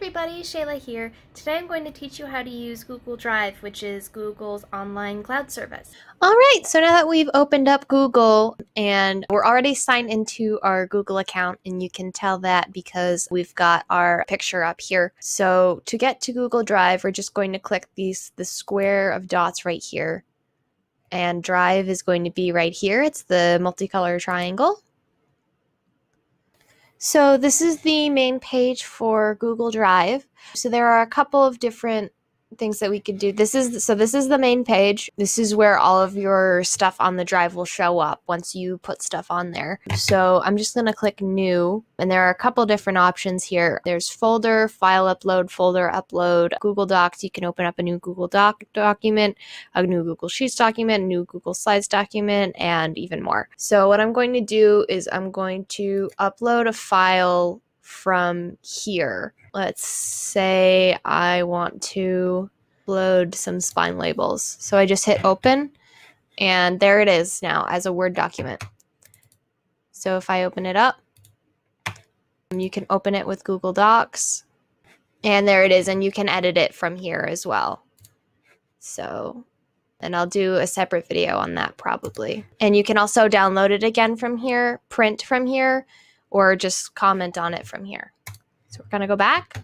everybody, Shayla here. Today I'm going to teach you how to use Google Drive, which is Google's online cloud service. Alright, so now that we've opened up Google and we're already signed into our Google account, and you can tell that because we've got our picture up here. So to get to Google Drive, we're just going to click the square of dots right here. And Drive is going to be right here. It's the multicolor triangle. So this is the main page for Google Drive. So there are a couple of different things that we could do. This is the main page. This is where all of your stuff on the drive will show up once you put stuff on there. So I'm just going to click new, and there are a couple different options here. There's folder, file upload, folder upload, Google Docs. You can open up a new Google document, a new Google Sheets document, a new Google Slides document, and even more. So what I'm going to do is I'm going to upload a file from here. Let's say I want to upload some spine labels. So I just hit open, and there it is now as a Word document. So if I open it up, you can open it with Google Docs, and there it is, and you can edit it from here as well. So, and I'll do a separate video on that probably. And you can also download it again from here, print from here, or just comment on it from here. So we're going to go back.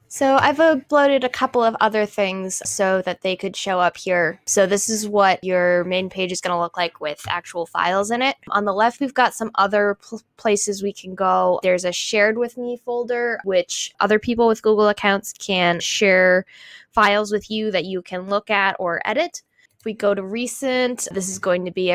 So I've uploaded a couple of other things so that they could show up here. So this is what your main page is going to look like with actual files in it. On the left, we've got some other places we can go. There's a shared with me folder, which other people with Google accounts can share files with you that you can look at or edit. If we go to recent, this is going to be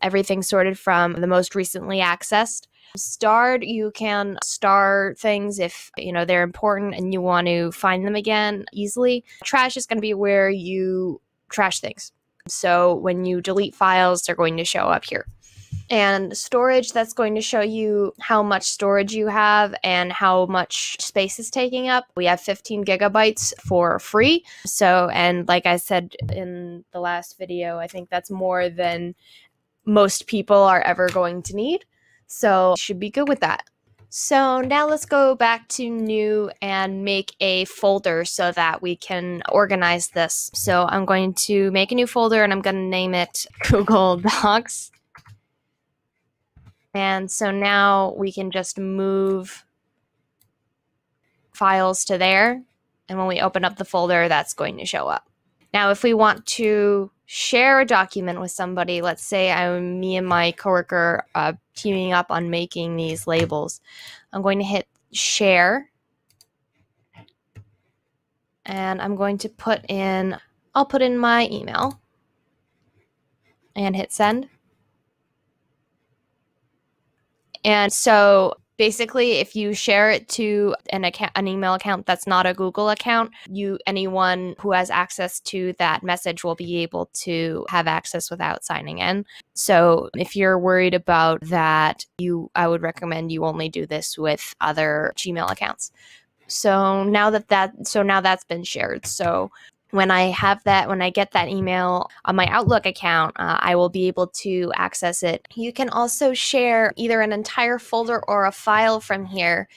everything sorted from the most recently accessed. Starred, you can star things if they're important and you want to find them again easily. Trash is going to be where you trash things. So when you delete files, they're going to show up here. And storage, that's going to show you how much storage you have and how much space is taking up. We have 15 gigabytes for free. So, and like I said in the last video, I think that's more than most people are ever going to need. So should be good with that. So now let's go back to new and make a folder so that we can organize this. So I'm going to make a new folder and I'm going to name it Google Docs. And so now we can just move files to there. And when we open up the folder, that's going to show up. Now, if we want to share a document with somebody, let's say me and my coworker teaming up on making these labels, I'm going to hit share, and I'm going to I'll put in my email and hit send. And so basically, if you share it to an email account that's not a Google account, anyone who has access to that message will be able to have access without signing in. So if you're worried about that, I would recommend you only do this with other Gmail accounts. So now that's been shared. So when I get that email on my Outlook account, I will be able to access it. You can also share either an entire folder or a file from here.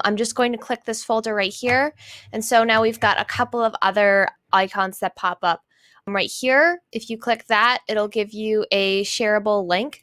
I'm just going to click this folder right here. And so now we've got a couple of other icons that pop up. Right here, if you click that, it'll give you a shareable link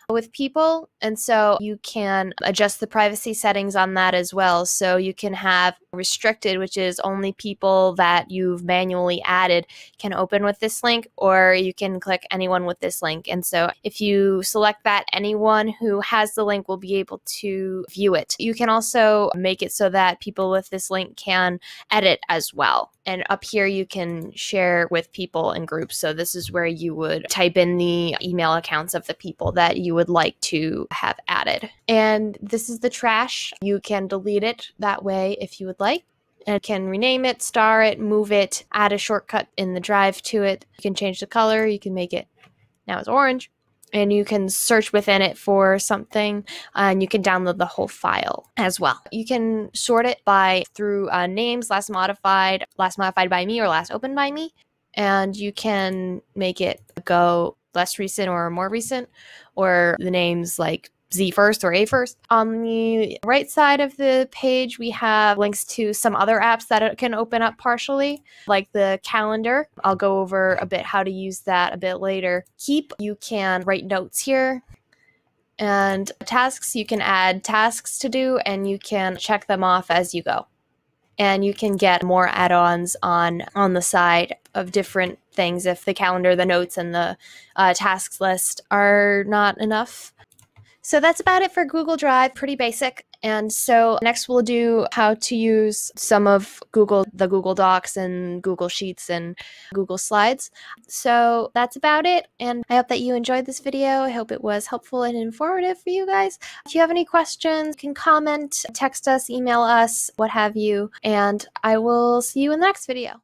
with people, and so you can adjust the privacy settings on that as well. So you can have restricted, which is only people that you've manually added can open with this link, or you can click anyone with this link. And so if you select that, anyone who has the link will be able to view it. You can also make it so that people with this link can edit as well. And up here, you can share with people in groups. So this is where you would type in the email accounts of the people that you would like to have added. And this is the trash. You can delete it that way if you would like. And can rename it, star it, move it, add a shortcut in the drive to it. You can change the color. You can make it now it's orange. And you can search within it for something, and you can download the whole file as well. You can sort it through names, last modified by me, or last opened by me, and you can make it go less recent or more recent, or the names like Z first or A first. On the right side of the page, we have links to some other apps that it can open up partially, like the calendar. I'll go over a bit how to use that a bit later. Keep, you can write notes here. And tasks, you can add tasks to do and you can check them off as you go. And you can get more add-ons on the side of different things if the calendar, the notes, and the tasks list are not enough. So that's about it for Google Drive, pretty basic. And so next we'll do how to use some of the Google Docs and Google Sheets and Google Slides. So that's about it. And I hope that you enjoyed this video. I hope it was helpful and informative for you guys. If you have any questions, you can comment, text us, email us, what have you. And I will see you in the next video.